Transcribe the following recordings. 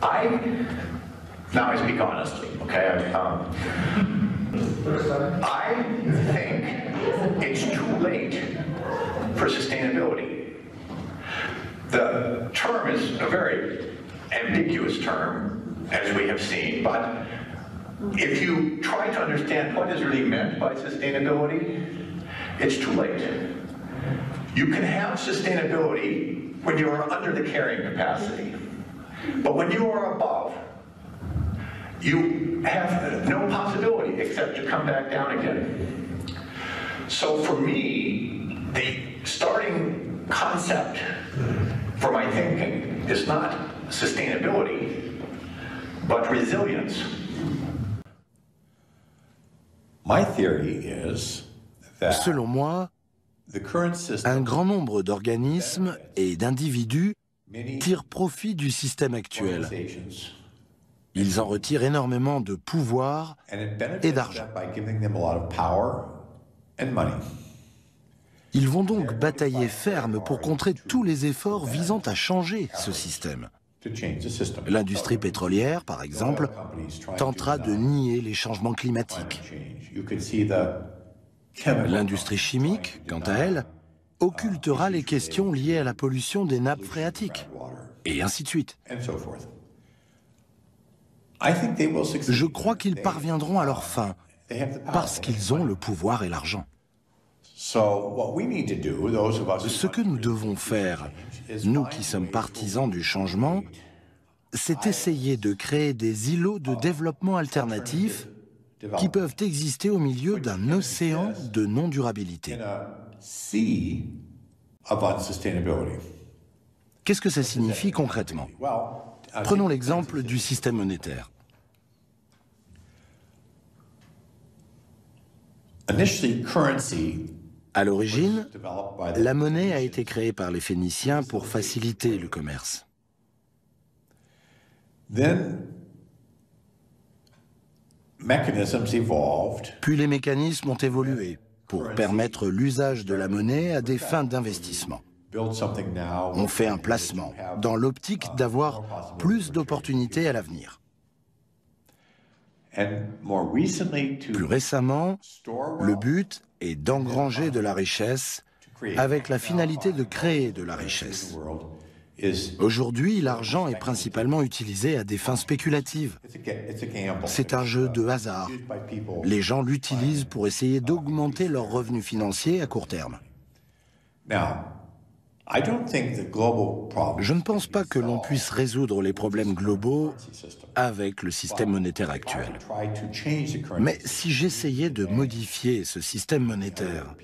Now I speak honestly, okay? I think it's too late for sustainability. The term is a very ambiguous term, as we have seen, but if you try to understand what is really meant by sustainability, it's too late. You can have sustainability when you are under the carrying capacity, but when you are above, you have no possibility except to come back down again. So for me, the starting concept for my thinking is not sustainability, but resilience. My theory is that Selon moi, un grand nombre d'organismes et d'individus tirent profit du système actuel. Ils en retirent énormément de pouvoir et d'argent. Ils vont donc batailler ferme pour contrer tous les efforts visant à changer ce système. L'industrie pétrolière, par exemple, tentera de nier les changements climatiques. L'industrie chimique, quant à elle, occultera les questions liées à la pollution des nappes phréatiques, et ainsi de suite. Je crois qu'ils parviendront à leur fin, parce qu'ils ont le pouvoir et l'argent. Ce que nous devons faire, nous qui sommes partisans du changement, c'est essayer de créer des îlots de développement alternatifs qui peuvent exister au milieu d'un océan de non-durabilité. Qu'est-ce que ça signifie concrètement? Prenons l'exemple du système monétaire. À l'origine, la monnaie a été créée par les Phéniciens pour faciliter le commerce. Puis les mécanismes ont évolué pour permettre l'usage de la monnaie à des fins d'investissement. On fait un placement dans l'optique d'avoir plus d'opportunités à l'avenir. Plus récemment, le but est d'engranger de la richesse avec la finalité de créer de la richesse. Aujourd'hui, l'argent est principalement utilisé à des fins spéculatives. C'est un jeu de hasard. Les gens l'utilisent pour essayer d'augmenter leurs revenus financiers à court terme. Je ne pense pas que l'on puisse résoudre les problèmes globaux avec le système monétaire actuel. Mais si j'essayais de modifier ce système monétaire,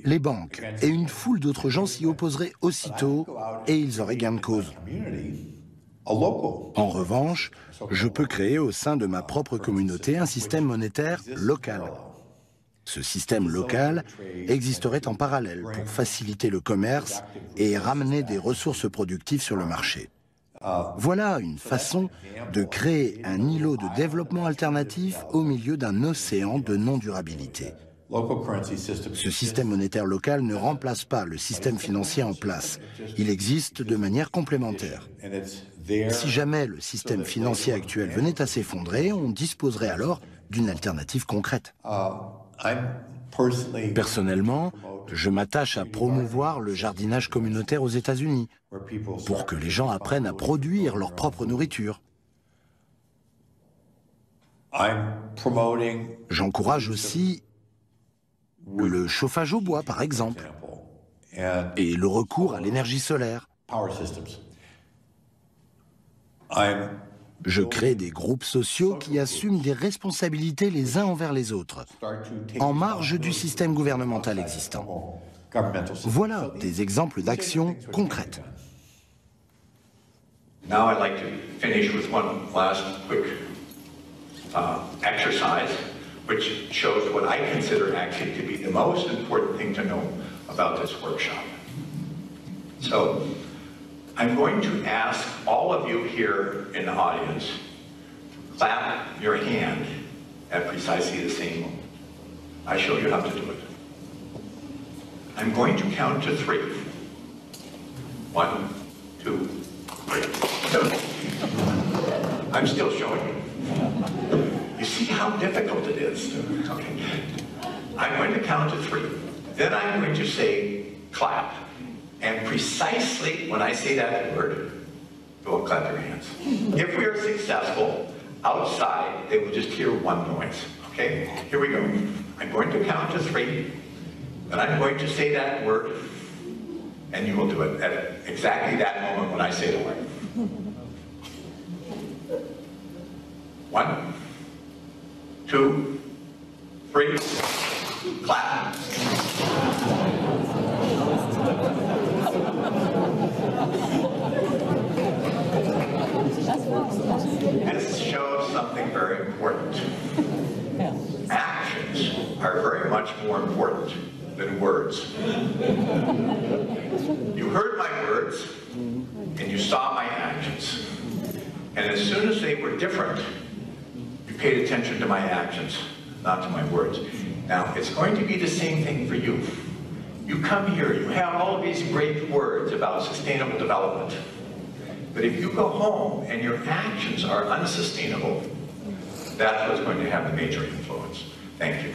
les banques et une foule d'autres gens s'y opposeraient aussitôt et ils auraient gain de cause. En revanche, je peux créer au sein de ma propre communauté un système monétaire local. Ce système local existerait en parallèle pour faciliter le commerce et ramener des ressources productives sur le marché. Voilà une façon de créer un îlot de développement alternatif au milieu d'un océan de non-durabilité. Ce système monétaire local ne remplace pas le système financier en place. Il existe de manière complémentaire. Si jamais le système financier actuel venait à s'effondrer, on disposerait alors d'une alternative concrète. Personnellement, je m'attache à promouvoir le jardinage communautaire aux États-Unis pour que les gens apprennent à produire leur propre nourriture. J'encourage aussi le chauffage au bois, par exemple, et le recours à l'énergie solaire. Je crée des groupes sociaux qui assument des responsabilités les uns envers les autres, en marge du système gouvernemental existant. Voilà des exemples d'actions concrètes. Now I'd like to finish with one last quick exercise, which shows what I consider actually to be the most important thing to know about this workshop. So, I'm going to ask all of you here in the audience to clap your hand at precisely the same moment. I show you how to do it. I'm going to count to 3. 1, 2, 3. I'm still showing you. You see how difficult it is? Okay. I'm going to count to 3. Then I'm going to say clap. And precisely when I say that word, go and clap your hands. If we are successful, outside, they will just hear one noise. Okay? Here we go. I'm going to count to 3. Then I'm going to say that word, and you will do it at exactly that moment when I say the word. 1, 2, 3, clap. This shows something very important. Actions are very much more important than words. You heard my words, and you saw my actions. And as soon as they were different, you paid attention to my actions, not to my words. Now, it's going to be the same thing for you. You come here, you have all of these great words about sustainable development. But if you go home and your actions are unsustainable, that's what's going to have the major influence. Thank you.